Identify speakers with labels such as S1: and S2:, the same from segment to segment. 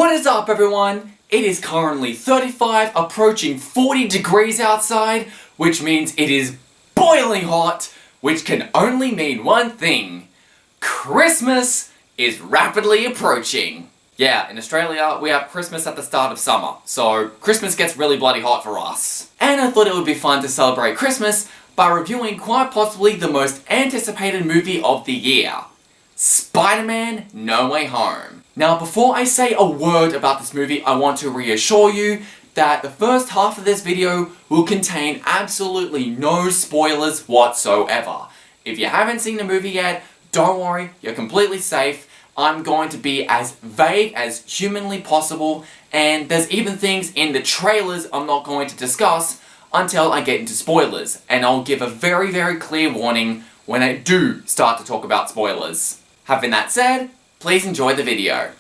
S1: What is up, everyone? It is currently 35, approaching 40 degrees outside, which means it is boiling hot, which can only mean one thing. Christmas is rapidly approaching. Yeah, in Australia, we have Christmas at the start of summer, so Christmas gets really bloody hot for us. And I thought it would be fun to celebrate Christmas by reviewing quite possibly the most anticipated movie of the year. Spider-Man: No Way Home. Now, before I say a word about this movie, I want to reassure you that the first half of this video will contain absolutely no spoilers whatsoever. If you haven't seen the movie yet, don't worry, you're completely safe. I'm going to be as vague as humanly possible, and there's even things in the trailers I'm not going to discuss until I get into spoilers, and I'll give a very, very clear warning when I do start to talk about spoilers. Having that said, please enjoy the video.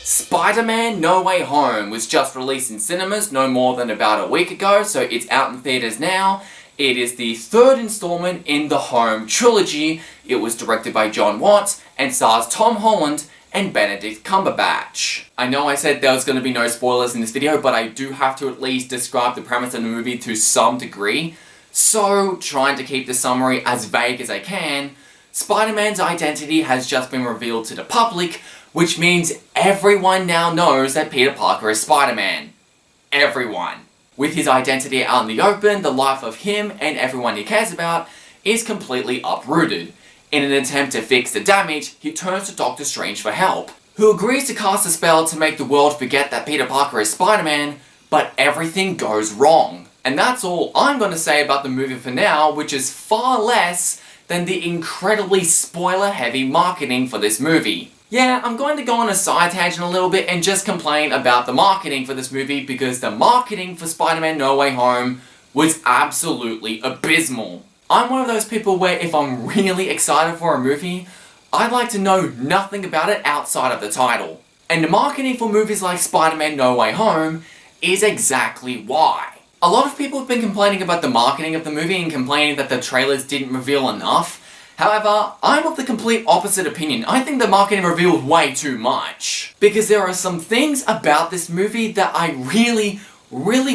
S1: Spider-Man: No Way Home was just released in cinemas no more than about a week ago, so it's out in theaters now. It is the third installment in the Home Trilogy. It was directed by John Watts and stars Tom Holland and Benedict Cumberbatch. I know I said there was going to be no spoilers in this video, but I do have to at least describe the premise of the movie to some degree. So, trying to keep the summary as vague as I can, Spider-Man's identity has just been revealed to the public, which means everyone now knows that Peter Parker is Spider-Man. Everyone. With his identity out in the open, the life of him and everyone he cares about is completely uprooted. In an attempt to fix the damage, he turns to Doctor Strange for help, who agrees to cast a spell to make the world forget that Peter Parker is Spider-Man, but everything goes wrong. And that's all I'm going to say about the movie for now, which is far less than the incredibly spoiler-heavy marketing for this movie. Yeah, I'm going to go on a side tangent a little bit and just complain about the marketing for this movie, because the marketing for Spider-Man: No Way Home was absolutely abysmal. I'm one of those people where if I'm really excited for a movie, I'd like to know nothing about it outside of the title. And the marketing for movies like Spider-Man: No Way Home is exactly why. A lot of people have been complaining about the marketing of the movie and complaining that the trailers didn't reveal enough. However, I'm of the complete opposite opinion. I think the marketing revealed way too much. Because there are some things about this movie that I really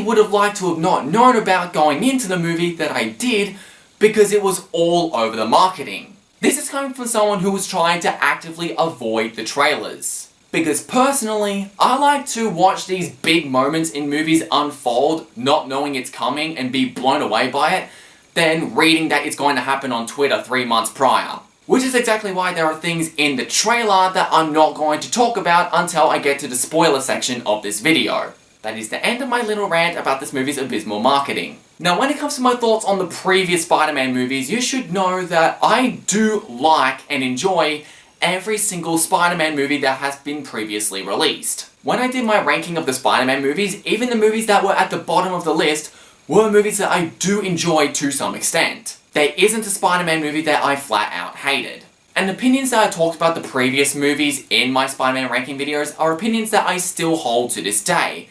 S1: would have liked to have not known about going into the movie that I did, because it was all over the marketing. This is coming from someone who was trying to actively avoid the trailers. Because personally, I like to watch these big moments in movies unfold, not knowing it's coming, and be blown away by it, than reading that it's going to happen on Twitter 3 months prior. Which is exactly why there are things in the trailer that I'm not going to talk about until I get to the spoiler section of this video. That is the end of my little rant about this movie's abysmal marketing. Now, when it comes to my thoughts on the previous Spider-Man movies, you should know that I do like and enjoy every single Spider-Man movie that has been previously released. When I did my ranking of the Spider-Man movies, even the movies that were at the bottom of the list were movies that I do enjoy to some extent. There isn't a Spider-Man movie that I flat out hated. And opinions that I talked about the previous movies in my Spider-Man ranking videos are opinions that I still hold to this day.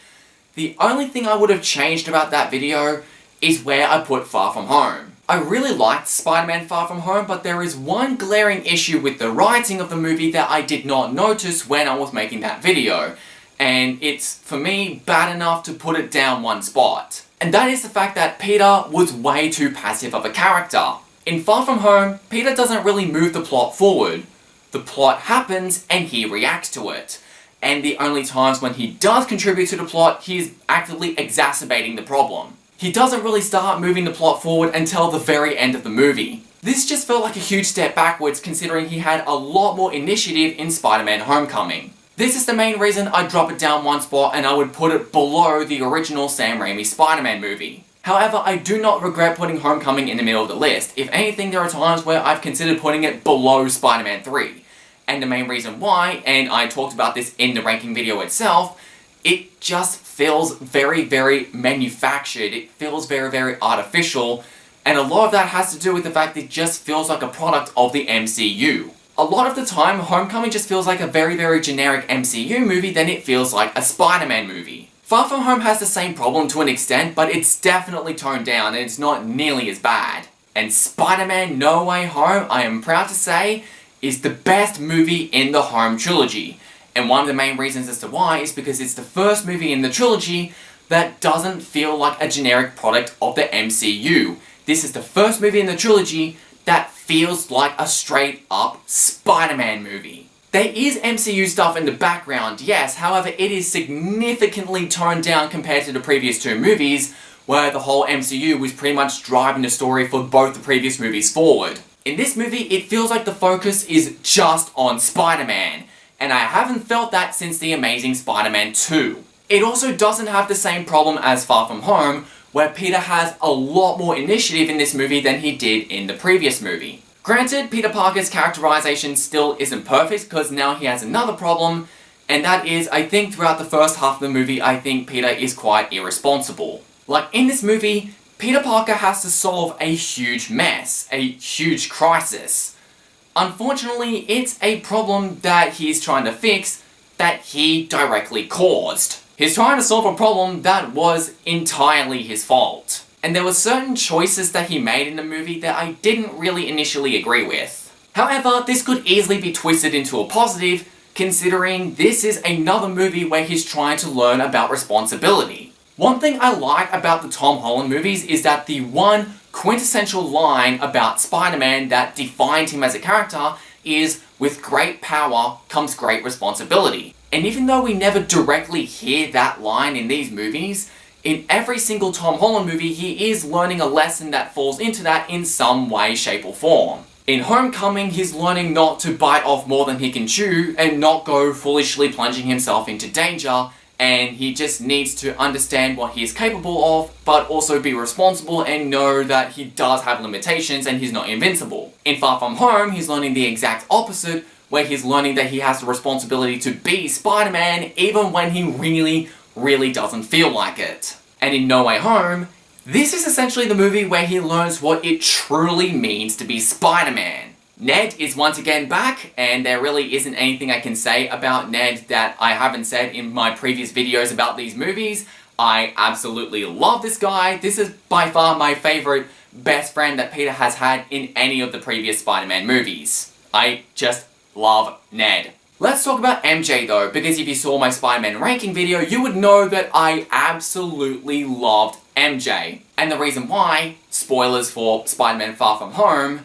S1: The only thing I would have changed about that video is where I put Far From Home. I really liked Spider-Man: Far From Home, but there is one glaring issue with the writing of the movie that I did not notice when I was making that video. And it's, for me, bad enough to put it down one spot. And that is the fact that Peter was way too passive of a character. In Far From Home, Peter doesn't really move the plot forward. The plot happens and he reacts to it. And the only times when he does contribute to the plot, he is actively exacerbating the problem. He doesn't really start moving the plot forward until the very end of the movie. This just felt like a huge step backwards, considering he had a lot more initiative in Spider-Man: Homecoming. This is the main reason I drop it down one spot and I would put it below the original Sam Raimi Spider-Man movie. However, I do not regret putting Homecoming in the middle of the list. If anything, there are times where I've considered putting it below Spider-Man 3. And the main reason why, and I talked about this in the ranking video itself, it just feels very manufactured. It feels very artificial, and a lot of that has to do with the fact that it just feels like a product of the MCU. A lot of the time, Homecoming just feels like a very generic MCU movie than it feels like a Spider-Man movie. Far From Home has the same problem to an extent, but it's definitely toned down and it's not nearly as bad. And Spider-Man No Way Home, I am proud to say, is the best movie in the Home trilogy. And one of the main reasons as to why is because it's the first movie in the trilogy that doesn't feel like a generic product of the MCU. This is the first movie in the trilogy that feels like a straight up Spider-Man movie. There is MCU stuff in the background, yes, however it is significantly toned down compared to the previous two movies, where the whole MCU was pretty much driving the story for both the previous movies forward. In this movie, it feels like the focus is just on Spider-Man, and I haven't felt that since The Amazing Spider-Man 2. It also doesn't have the same problem as Far From Home, where Peter has a lot more initiative in this movie than he did in the previous movie. Granted, Peter Parker's characterization still isn't perfect because now he has another problem, and that is, I think throughout the first half of the movie, I think Peter is quite irresponsible. Like in this movie, Peter Parker has to solve a huge mess, a huge crisis. Unfortunately, it's a problem that he's trying to fix that he directly caused. He's trying to solve a problem that was entirely his fault. And there were certain choices that he made in the movie that I didn't really initially agree with. However, this could easily be twisted into a positive, considering this is another movie where he's trying to learn about responsibility. One thing I like about the Tom Holland movies is that the one quintessential line about Spider-Man that defined him as a character is, with great power comes great responsibility. And even though we never directly hear that line in these movies, in every single Tom Holland movie he is learning a lesson that falls into that in some way, shape or form. In Homecoming, he's learning not to bite off more than he can chew and not go foolishly plunging himself into danger, and he just needs to understand what he is capable of, but also be responsible and know that he does have limitations and he's not invincible. In Far From Home, he's learning the exact opposite, where he's learning that he has the responsibility to be Spider-Man even when he really doesn't feel like it. And in No Way Home, this is essentially the movie where he learns what it truly means to be Spider-Man. Ned is once again back, and there really isn't anything I can say about Ned that I haven't said in my previous videos about these movies. I absolutely love this guy. This is by far my favorite best friend that Peter has had in any of the previous Spider-Man movies. I just love Ned. Let's talk about MJ though, because if you saw my Spider-Man ranking video, you would know that I absolutely loved MJ. And the reason why, spoilers for Spider-Man Far From Home,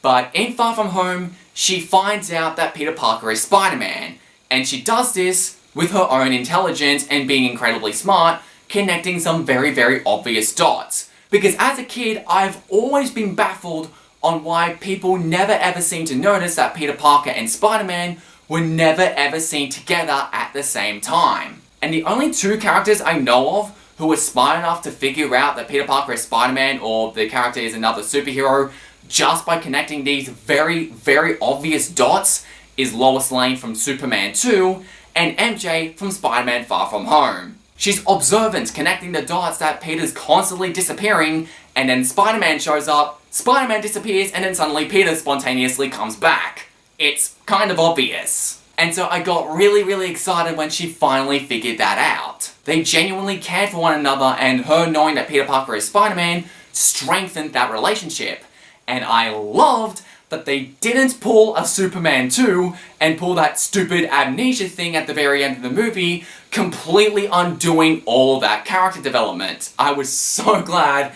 S1: but in Far From Home, she finds out that Peter Parker is Spider-Man, and she does this with her own intelligence and being incredibly smart, connecting some very obvious dots. Because as a kid, I've always been baffled on why people never ever seem to notice that Peter Parker and Spider-Man were never ever seen together at the same time. And the only two characters I know of who were smart enough to figure out that Peter Parker is Spider-Man or the character is another superhero just by connecting these very obvious dots is Lois Lane from Superman 2 and MJ from Spider-Man Far From Home. She's observant, connecting the dots that Peter's constantly disappearing, and then Spider-Man shows up, Spider-Man disappears, and then suddenly Peter spontaneously comes back. It's kind of obvious. And so I got really excited when she finally figured that out. They genuinely cared for one another, and her knowing that Peter Parker is Spider-Man strengthened that relationship. And I loved that they didn't pull a Superman 2 and pull that stupid amnesia thing at the very end of the movie, completely undoing all of that character development. I was so glad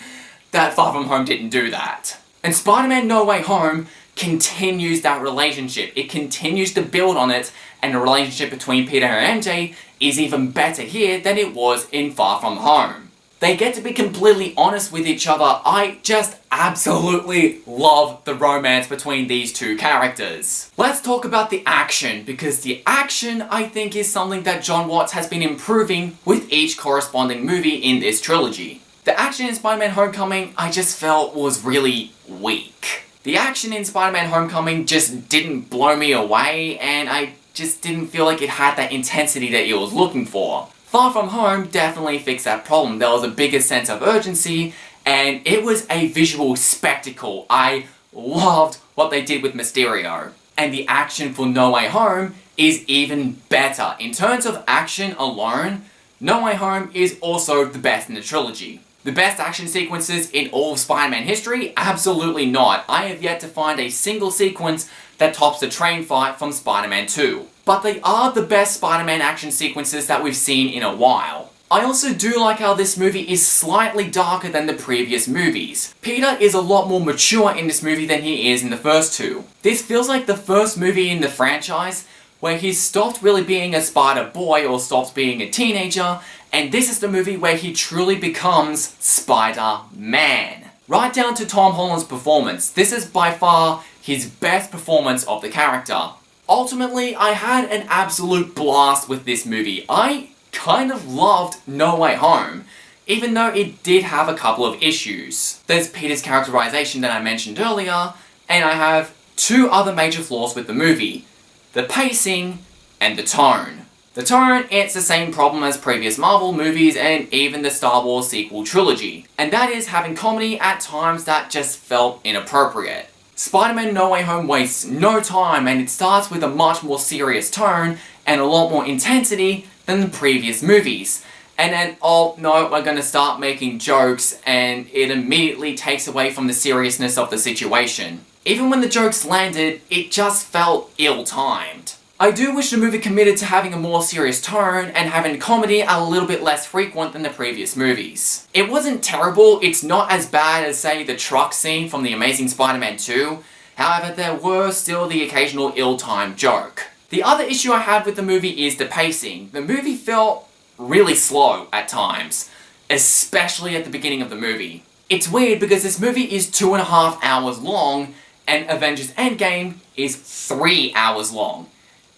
S1: that Far From Home didn't do that. And Spider-Man No Way Home continues that relationship. It continues to build on it, and the relationship between Peter and MJ is even better here than it was in Far From Home. They get to be completely honest with each other. I just absolutely love the romance between these two characters. Let's talk about the action, because the action, I think, is something that John Watts has been improving with each corresponding movie in this trilogy. The action in Spider-Man Homecoming, I just felt was really weak. The action in Spider-Man Homecoming just didn't blow me away, and I just didn't feel like it had that intensity that it was looking for. Far From Home definitely fixed that problem. There was a bigger sense of urgency, and it was a visual spectacle. I loved what they did with Mysterio. And the action for No Way Home is even better. In terms of action alone, No Way Home is also the best in the trilogy. The best action sequences in all of Spider-Man history? Absolutely not. I have yet to find a single sequence that tops the train fight from Spider-Man 2. But they are the best Spider-Man action sequences that we've seen in a while. I also do like how this movie is slightly darker than the previous movies. Peter is a lot more mature in this movie than he is in the first two. This feels like the first movie in the franchise where he's stopped really being a Spider boy or stops being a teenager, and this is the movie where he truly becomes Spider-Man. Right down to Tom Holland's performance, this is by far his best performance of the character. Ultimately, I had an absolute blast with this movie. I kind of loved No Way Home, even though it did have a couple of issues. There's Peter's characterization that I mentioned earlier, and I have two other major flaws with the movie: the pacing and the tone. The tone, it's the same problem as previous Marvel movies and even the Star Wars sequel trilogy, and that is having comedy at times that just felt inappropriate. Spider-Man No Way Home wastes no time, and it starts with a much more serious tone and a lot more intensity than the previous movies. And then, oh no, we're gonna start making jokes, and it immediately takes away from the seriousness of the situation. Even when the jokes landed, it just felt ill-timed. I do wish the movie committed to having a more serious tone and having comedy a little bit less frequent than the previous movies. It wasn't terrible, it's not as bad as, say, the truck scene from The Amazing Spider-Man 2, however there were still the occasional ill-timed joke. The other issue I had with the movie is the pacing. The movie felt really slow at times, especially at the beginning of the movie. It's weird because this movie is 2.5 hours long, and Avengers Endgame is 3 hours long.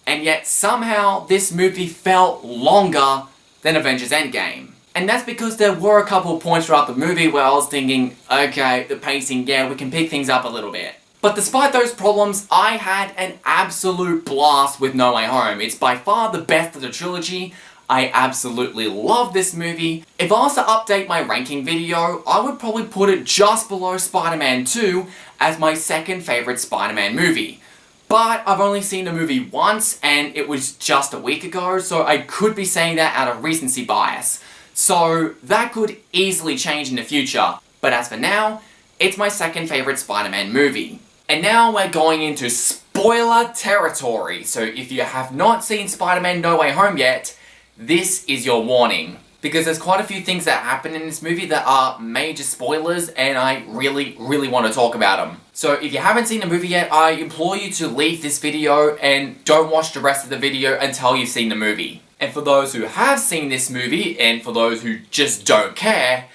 S1: And yet somehow this movie felt longer than Avengers Endgame. And that's because there were a couple of points throughout the movie where I was thinking, okay, the pacing, yeah, we can pick things up a little bit. But despite those problems, I had an absolute blast with No Way Home. It's by far the best of the trilogy. I absolutely love this movie. If I was to update my ranking video, I would probably put it just below Spider-Man 2 as my second favourite Spider-Man movie. But I've only seen the movie once, and it was just a week ago, so I could be saying that out of recency bias. So that could easily change in the future. But as for now, it's my second favourite Spider-Man movie. And now we're going into spoiler territory, so if you have not seen Spider-Man No Way Home yet, this is your warning. Because there's quite a few things that happen in this movie that are major spoilers, and I really want to talk about them. So if you haven't seen the movie yet, I implore you to leave this video and don't watch the rest of the video until you've seen the movie. And for those who have seen this movie, and for those who just don't care,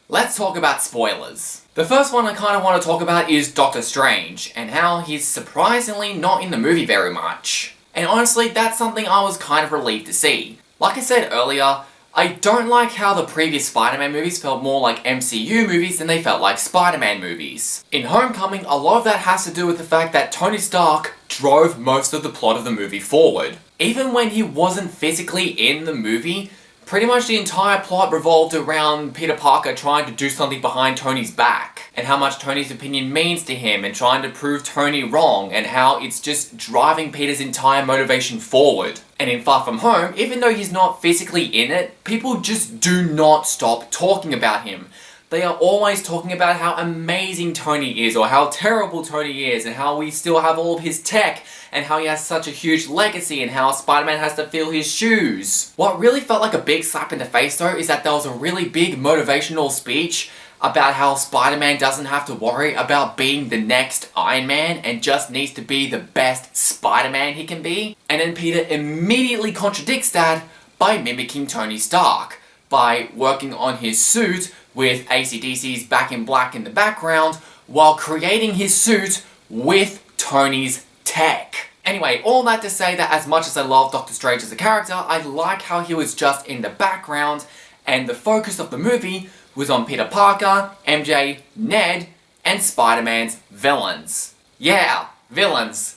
S1: let's talk about spoilers. The first one I kind of want to talk about is Doctor Strange, and how he's surprisingly not in the movie very much. And honestly, that's something I was kind of relieved to see. Like I said earlier, I don't like how the previous Spider-Man movies felt more like MCU movies than they felt like Spider-Man movies. In Homecoming, a lot of that has to do with the fact that Tony Stark drove most of the plot of the movie forward. Even when he wasn't physically in the movie, pretty much the entire plot revolved around Peter Parker trying to do something behind Tony's back, and how much Tony's opinion means to him, and trying to prove Tony wrong, and how it's just driving Peter's entire motivation forward. And in Far From Home, even though he's not physically in it, people just do not stop talking about him. They are always talking about how amazing Tony is, or how terrible Tony is, and how we still have all of his tech, and how he has such a huge legacy, and how Spider-Man has to fill his shoes. What really felt like a big slap in the face though, is that there was a really big motivational speech about how Spider-Man doesn't have to worry about being the next Iron Man and just needs to be the best Spider-Man he can be. And then Peter immediately contradicts that by mimicking Tony Stark, by working on his suit with AC/DC's Back in Black in the background, while creating his suit with Tony's tech. Anyway, all that to say that as much as I love Doctor Strange as a character, I like how he was just in the background, and the focus of the movie was on Peter Parker, MJ, Ned, and Spider-Man's villains. Yeah, villains.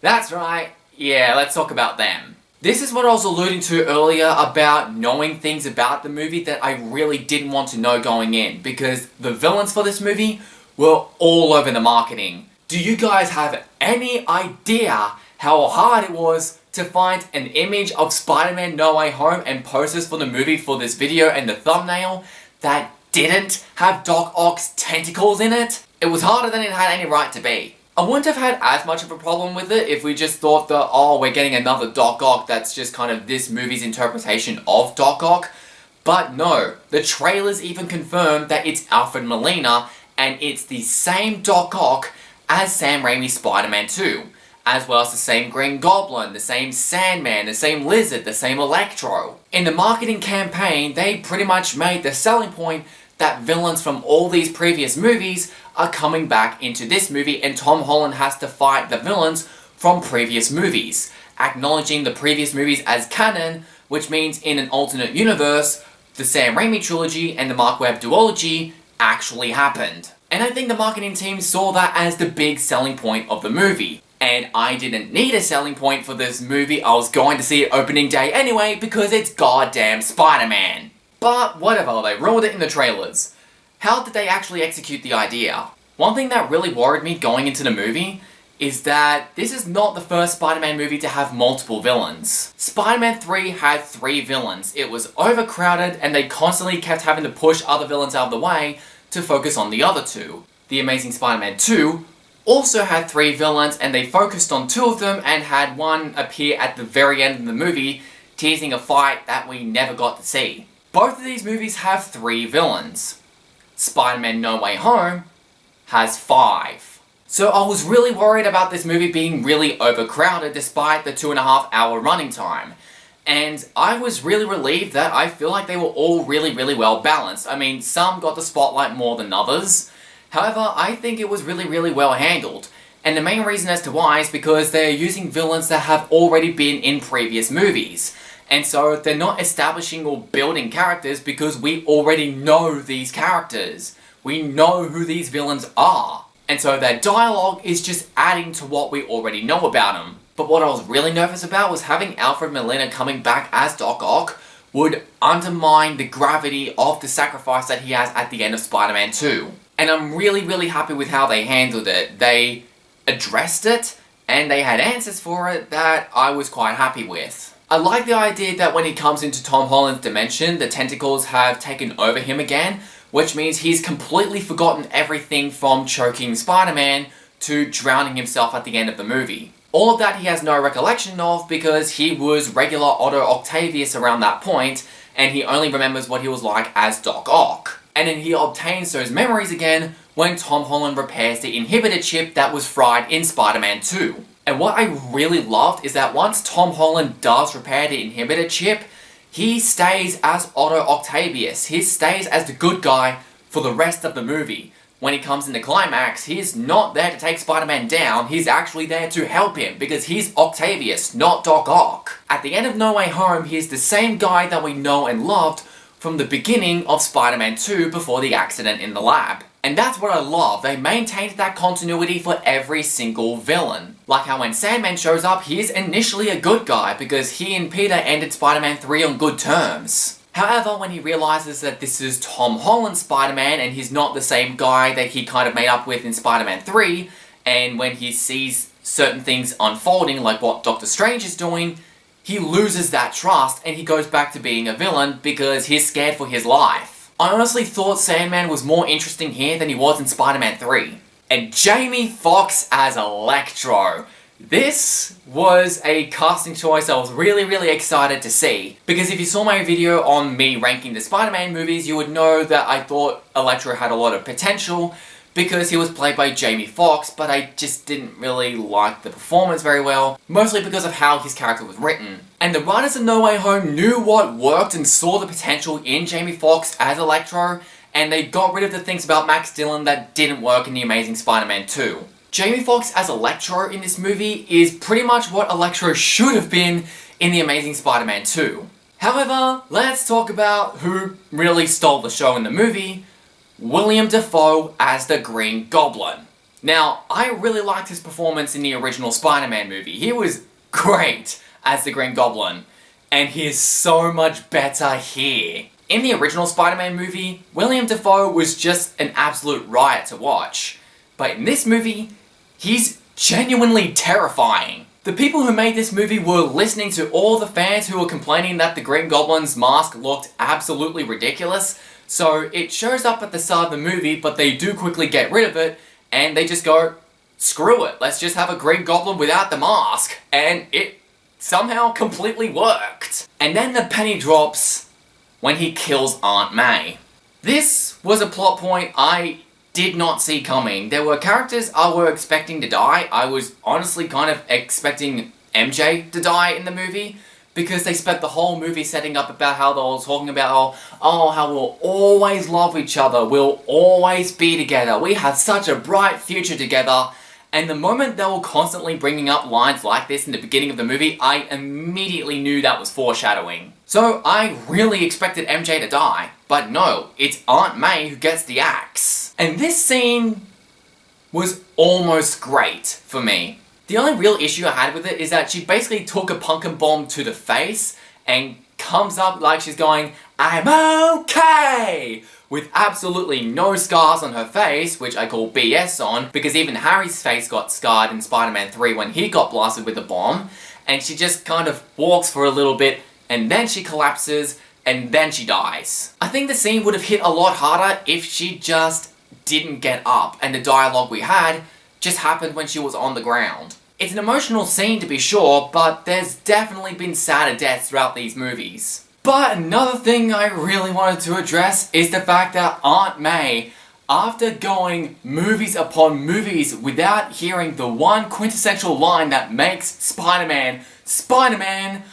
S1: That's right, yeah, let's talk about them. This is what I was alluding to earlier about knowing things about the movie that I really didn't want to know going in, because the villains for this movie were all over the marketing. Do you guys have any idea how hard it was to find an image of Spider-Man No Way Home and posters for the movie for this video and the thumbnail that didn't have Doc Ock's tentacles in it, it was harder than it had any right to be. I wouldn't have had as much of a problem with it if we just thought that, oh, we're getting another Doc Ock that's just kind of this movie's interpretation of Doc Ock. But no, the trailers even confirmed that it's Alfred Molina, and it's the same Doc Ock as Sam Raimi's Spider-Man 2, as well as the same Green Goblin, the same Sandman, the same Lizard, the same Electro. In the marketing campaign, they pretty much made the selling point that villains from all these previous movies are coming back into this movie, and Tom Holland has to fight the villains from previous movies, acknowledging the previous movies as canon, which means in an alternate universe, the Sam Raimi trilogy and the Mark Webb duology actually happened. And I think the marketing team saw that as the big selling point of the movie. And I didn't need a selling point for this movie, I was going to see it opening day anyway because it's goddamn Spider-Man. But whatever, they ruined it in the trailers. How did they actually execute the idea? One thing that really worried me going into the movie is that this is not the first Spider-Man movie to have multiple villains. Spider-Man 3 had 3 villains. It was overcrowded and they constantly kept having to push other villains out of the way to focus on the other 2. The Amazing Spider-Man 2 also had 3 villains and they focused on 2 of them and had one appear at the very end of the movie, teasing a fight that we never got to see. Both of these movies have 3 villains. Spider-Man No Way Home has 5. So I was really worried about this movie being really overcrowded despite the 2.5 hour running time. And I was really relieved that I feel like they were all really well balanced. I mean, some got the spotlight more than others. However, I think it was really well handled. And the main reason as to why is because they're using villains that have already been in previous movies. And so they're not establishing or building characters because we already know these characters. We know who these villains are. And so their dialogue is just adding to what we already know about them. But what I was really nervous about was having Alfred Molina coming back as Doc Ock would undermine the gravity of the sacrifice that he has at the end of Spider-Man 2. And I'm really happy with how they handled it. They addressed it, and they had answers for it that I was quite happy with. I like the idea that when he comes into Tom Holland's dimension, the tentacles have taken over him again, which means he's completely forgotten everything from choking Spider-Man to drowning himself at the end of the movie. All of that he has no recollection of because he was regular Otto Octavius around that point, and he only remembers what he was like as Doc Ock. And then he obtains those memories again when Tom Holland repairs the inhibitor chip that was fried in Spider-Man 2. And what I really loved is that once Tom Holland does repair the inhibitor chip, he stays as Otto Octavius. He stays as the good guy for the rest of the movie. When he comes in the climax, he's not there to take Spider-Man down, he's actually there to help him because he's Octavius, not Doc Ock. At the end of No Way Home, he's the same guy that we know and loved from the beginning of Spider-Man 2 before the accident in the lab. And that's what I love, they maintained that continuity for every single villain. Like how when Sandman shows up, he's initially a good guy because he and Peter ended Spider-Man 3 on good terms. However, when he realizes that this is Tom Holland's Spider-Man and he's not the same guy that he kind of made up with in Spider-Man 3, and when he sees certain things unfolding like what Doctor Strange is doing, he loses that trust and he goes back to being a villain because he's scared for his life. I honestly thought Sandman was more interesting here than he was in Spider-Man 3. And Jamie Foxx as Electro. This was a casting choice I was really excited to see. Because if you saw my video on me ranking the Spider-Man movies, you would know that I thought Electro had a lot of potential because he was played by Jamie Foxx, but I just didn't really like the performance very well, mostly because of how his character was written. And the writers of No Way Home knew what worked and saw the potential in Jamie Foxx as Electro, and they got rid of the things about Max Dillon that didn't work in The Amazing Spider-Man 2. Jamie Foxx as Electro in this movie is pretty much what Electro should have been in The Amazing Spider-Man 2. However, let's talk about who really stole the show in the movie: William Dafoe as the Green Goblin. Now, I really liked his performance in the original Spider-Man movie. He was great as the Green Goblin, and he is so much better here. In the original Spider-Man movie, William Dafoe was just an absolute riot to watch. But in this movie, he's genuinely terrifying. The people who made this movie were listening to all the fans who were complaining that the Green Goblin's mask looked absolutely ridiculous, So it shows up at the start of the movie, but they do quickly get rid of it, and they just go, screw it, let's just have a Green Goblin without the mask. And it somehow completely worked. And then the penny drops when he kills Aunt May. This was a plot point I did not see coming. There were characters I were expecting to die. I was honestly kind of expecting MJ to die in the movie, because they spent the whole movie setting up about how they were talking about, how we'll always love each other, we'll always be together, we have such a bright future together. And the moment they were constantly bringing up lines like this in the beginning of the movie, I immediately knew that was foreshadowing. So I really expected MJ to die, but no, it's Aunt May who gets the axe. And this scene was almost great for me. The only real issue I had with it is that she basically took a pumpkin bomb to the face and comes up like she's going, I'm okay! With absolutely no scars on her face, which I call BS on, because even Harry's face got scarred in Spider-Man 3 when he got blasted with a bomb, and she just kind of walks for a little bit, and then she collapses, and then she dies. I think the scene would have hit a lot harder if she just didn't get up, and the dialogue we had just happened when she was on the ground. It's an emotional scene to be sure, but there's definitely been sadder deaths throughout these movies. But another thing I really wanted to address is the fact that Aunt May, after going movies upon movies without hearing the one quintessential line that makes Spider-Man, Spider-Man,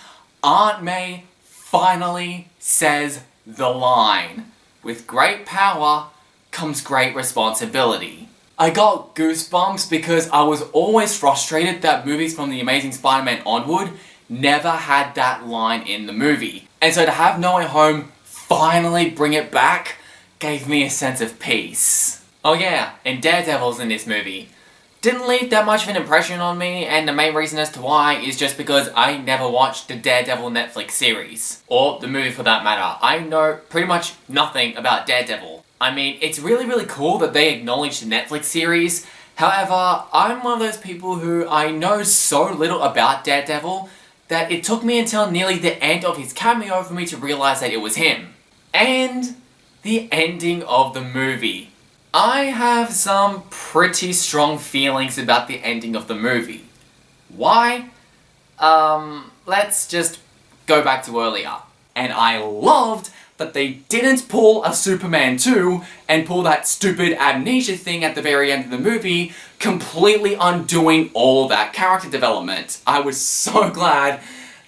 S1: Aunt May finally says the line. With great power comes great responsibility. I got goosebumps because I was always frustrated that movies from The Amazing Spider-Man onward never had that line in the movie. And so to have No Way Home finally bring it back gave me a sense of peace. Oh yeah, and Daredevil's in this movie. Didn't leave that much of an impression on me, and the main reason as to why is just because I never watched the Daredevil Netflix series. Or the movie for that matter. I know pretty much nothing about Daredevil. I mean, it's really cool that they acknowledge the Netflix series. However, I'm one of those people who I know so little about Daredevil that it took me until nearly the end of his cameo for me to realize that it was him. And the ending of the movie. I have some pretty strong feelings about the ending of the movie. Why? Let's just go back to earlier. And I loved that they didn't pull a Superman 2 and pull that stupid amnesia thing at the very end of the movie, completely undoing all that character development. I was so glad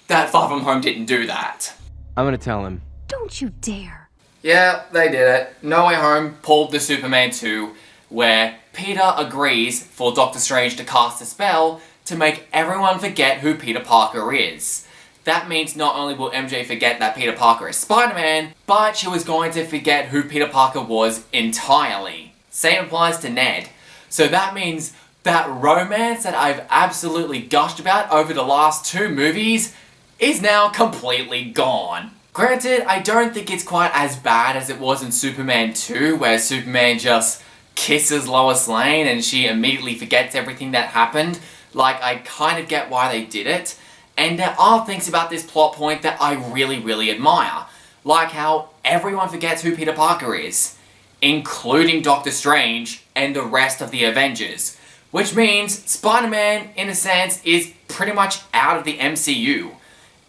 S1: that Far From Home didn't do that.
S2: I'm gonna tell him.
S3: Don't you dare.
S1: Yeah, they did it. No Way Home pulled the Superman 2, where Peter agrees for Doctor Strange to cast a spell to make everyone forget who Peter Parker is. That means not only will MJ forget that Peter Parker is Spider-Man, but she was going to forget who Peter Parker was entirely. Same applies to Ned. So that means that romance that I've absolutely gushed about over the last 2 movies is now completely gone. Granted, I don't think it's quite as bad as it was in Superman 2, where Superman just kisses Lois Lane and she immediately forgets everything that happened. Like, I kind of get why they did it. And there are things about this plot point that I really admire. Like how everyone forgets who Peter Parker is, including Doctor Strange and the rest of the Avengers. Which means Spider-Man, in a sense, is pretty much out of the MCU.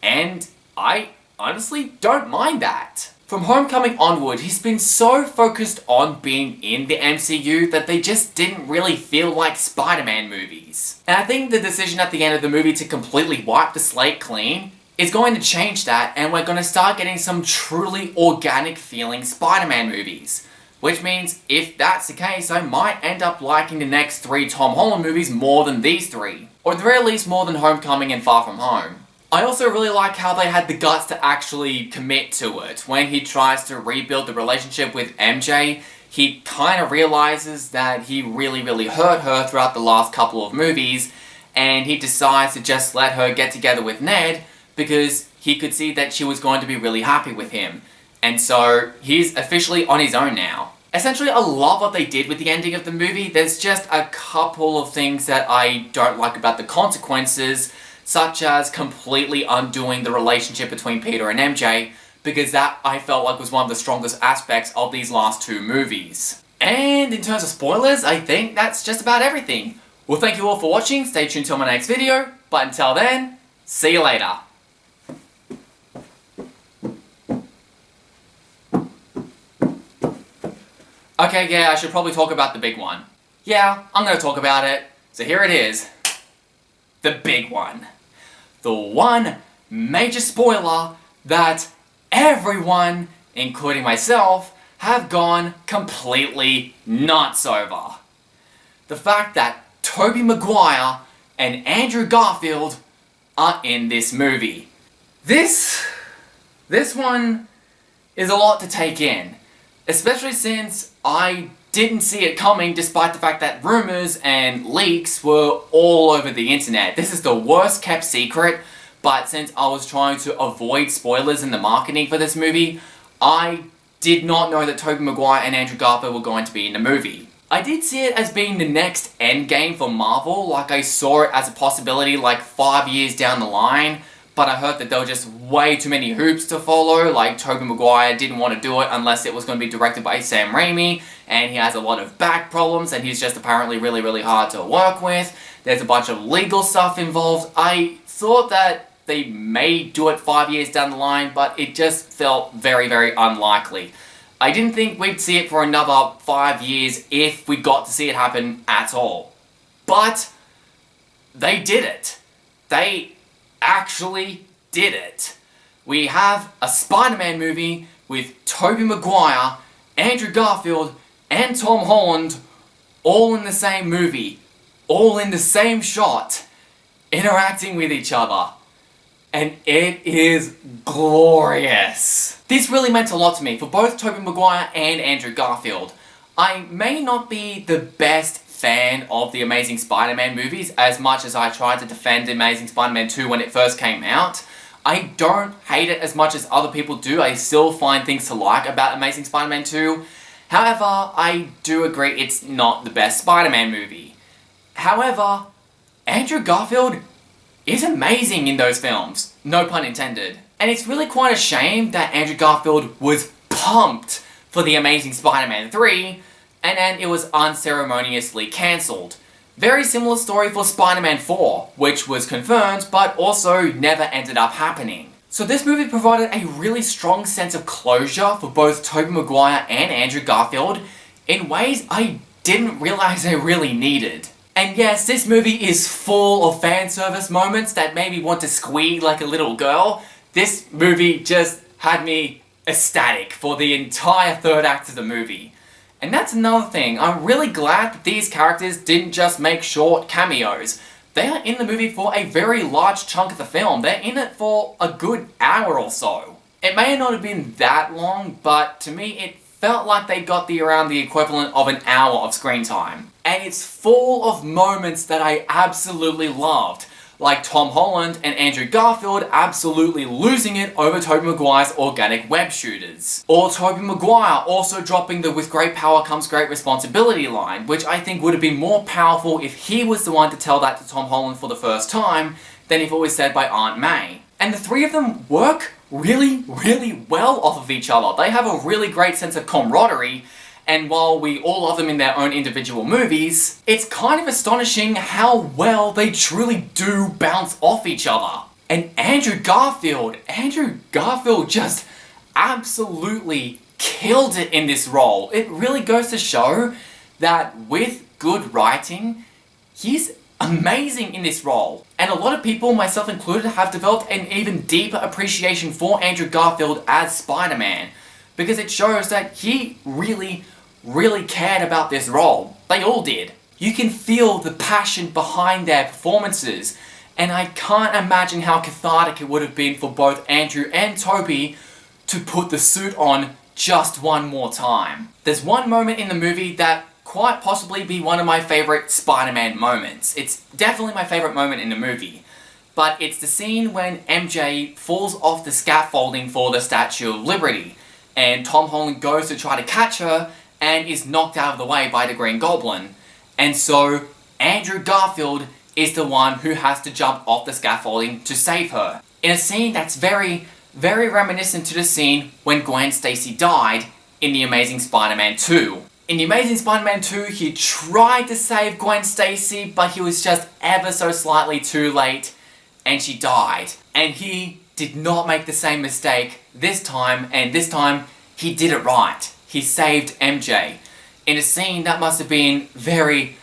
S1: And I honestly don't mind that. From Homecoming onward, he's been so focused on being in the MCU that they just didn't really feel like Spider-Man movies. And I think the decision at the end of the movie to completely wipe the slate clean is going to change that, and we're going to start getting some truly organic feeling Spider-Man movies. Which means, if that's the case, I might end up liking the next 3 Tom Holland movies more than these 3. Or at the very least more than Homecoming and Far From Home. I also really like how they had the guts to actually commit to it. When he tries to rebuild the relationship with MJ, he kind of realizes that he really hurt her throughout the last couple of movies, and he decides to just let her get together with Ned because he could see that she was going to be really happy with him. And so he's officially on his own now. Essentially, I love what they did with the ending of the movie. There's just a couple of things that I don't like about the consequences, such as completely undoing the relationship between Peter and MJ, because that I felt like was one of the strongest aspects of these last two movies. And in terms of spoilers, I think that's just about everything. Well, thank you all for watching, stay tuned till my next video, but until then, see you later. Okay, yeah, I should probably talk about the big one. Yeah, I'm gonna talk about it, so here it is. The big one. The one major spoiler that everyone, including myself, have gone completely nuts over. The fact that Tobey Maguire and Andrew Garfield are in this movie. This one is a lot to take in, especially since I didn't see it coming despite the fact that rumors and leaks were all over the internet. This is the worst kept secret, but since I was trying to avoid spoilers in the marketing for this movie, I did not know that Tobey Maguire and Andrew Garfield were going to be in the movie. I did see it as being the next endgame for Marvel, like I saw it as a possibility like 5 years down the line, but I heard that there were just way too many hoops to follow, like Tobey Maguire didn't want to do it unless it was going to be directed by Sam Raimi, and he has a lot of back problems, and he's just apparently really hard to work with. There's a bunch of legal stuff involved. I thought that they may do it 5 years down the line, but it just felt very unlikely. I didn't think we'd see it for another 5 years if we got to see it happen at all. But they did it. They actually did it. We have a Spider-Man movie with Tobey Maguire, Andrew Garfield, and Tom Holland all in the same movie, all in the same shot, interacting with each other. And it is glorious. This really meant a lot to me for both Tobey Maguire and Andrew Garfield. I may not be the best fan of the Amazing Spider-Man movies as much as I tried to defend Amazing Spider-Man 2 when it first came out. I don't hate it as much as other people do. I still find things to like about Amazing Spider-Man 2. However, I do agree it's not the best Spider-Man movie. However, Andrew Garfield is amazing in those films. No pun intended. And it's really quite a shame that Andrew Garfield was pumped for The Amazing Spider-Man 3, and then it was unceremoniously cancelled. Very similar story for Spider-Man 4, which was confirmed, but also never ended up happening. So this movie provided a really strong sense of closure for both Tobey Maguire and Andrew Garfield in ways I didn't realise I really needed. And yes, this movie is full of fan service moments that made me want to squeal like a little girl. This movie just had me ecstatic for the entire third act of the movie. And that's another thing, I'm really glad that these characters didn't just make short cameos. They are in the movie for a very large chunk of the film. They're in it for a good hour or so. It may not have been that long, but to me it felt like they got around the equivalent of an hour of screen time. And it's full of moments that I absolutely loved, like Tom Holland and Andrew Garfield absolutely losing it over Tobey Maguire's organic web shooters. Or Tobey Maguire also dropping the "with great power comes great responsibility" line, which I think would have been more powerful if he was the one to tell that to Tom Holland for the first time than if it was said by Aunt May. And the three of them work really well off of each other. They have a really great sense of camaraderie, and while we all love them in their own individual movies, it's kind of astonishing how well they truly do bounce off each other. And Andrew Garfield just absolutely killed it in this role. It really goes to show that with good writing, he's amazing in this role. And a lot of people, myself included, have developed an even deeper appreciation for Andrew Garfield as Spider-Man, because it shows that he really cared about this role. They all did. You can feel the passion behind their performances, and I can't imagine how cathartic it would have been for both Andrew and Tobey to put the suit on just one more time. There's one moment in the movie that quite possibly be one of my favourite Spider-Man moments. It's definitely my favourite moment in the movie. But it's the scene when MJ falls off the scaffolding for the Statue of Liberty, and Tom Holland goes to try to catch her and is knocked out of the way by the Green Goblin. And so Andrew Garfield is the one who has to jump off the scaffolding to save her. In a scene that's very very reminiscent to the scene when Gwen Stacy died in The Amazing Spider-Man 2. In The Amazing Spider-Man 2, he tried to save Gwen Stacy, but he was just ever so slightly too late, and she died. And he did not make the same mistake this time, and this time he did it right. He saved MJ in a scene that must have been very,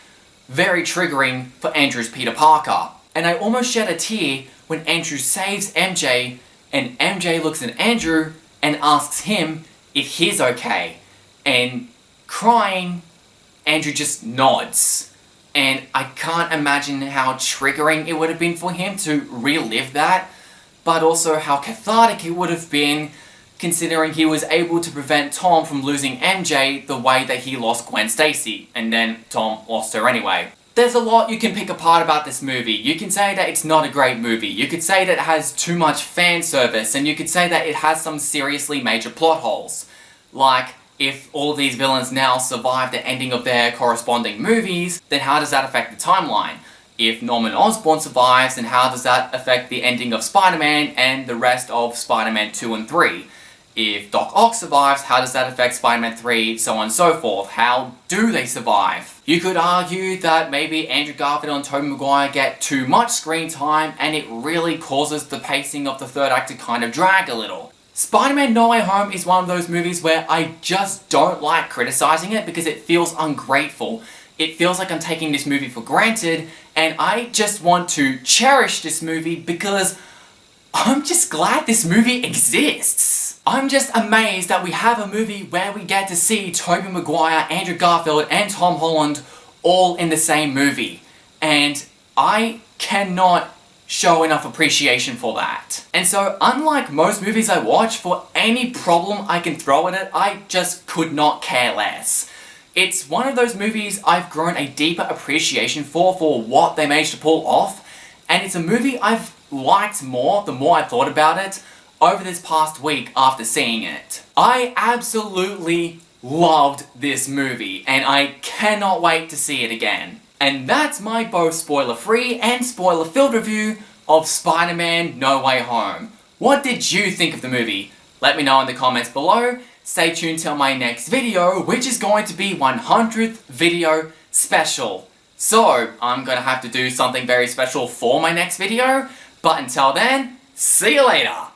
S1: very triggering for Andrew's Peter Parker. And I almost shed a tear when Andrew saves MJ, and MJ looks at Andrew and asks him if he's okay. And crying, Andrew just nods. And I can't imagine how triggering it would have been for him to relive that, but also how cathartic it would have been considering he was able to prevent Tom from losing MJ the way that he lost Gwen Stacy, and then Tom lost her anyway. There's a lot you can pick apart about this movie. You can say that it's not a great movie, you could say that it has too much fan service, and you could say that it has some seriously major plot holes. Like, if all of these villains now survive the ending of their corresponding movies, then how does that affect the timeline? If Norman Osborn survives, then how does that affect the ending of Spider-Man and the rest of Spider-Man 2 and 3? If Doc Ock survives, how does that affect Spider-Man 3, so on and so forth? How do they survive? You could argue that maybe Andrew Garfield and Tobey Maguire get too much screen time and it really causes the pacing of the third act to kind of drag a little. Spider-Man No Way Home is one of those movies where I just don't like criticizing it because it feels ungrateful. It feels like I'm taking this movie for granted, and I just want to cherish this movie because I'm just glad this movie exists. I'm just amazed that we have a movie where we get to see Tobey Maguire, Andrew Garfield, and Tom Holland all in the same movie. And I cannot show enough appreciation for that. And so, unlike most movies I watch, for any problem I can throw at it, I just could not care less. It's one of those movies I've grown a deeper appreciation for what they managed to pull off, and it's a movie I've liked more the more I thought about it over this past week after seeing it. I absolutely loved this movie, and I cannot wait to see it again. And that's my both spoiler-free and spoiler-filled review of Spider-Man No Way Home. What did you think of the movie? Let me know in the comments below. Stay tuned till my next video, which is going to be 100th video special. So, I'm gonna have to do something very special for my next video, but until then, see you later!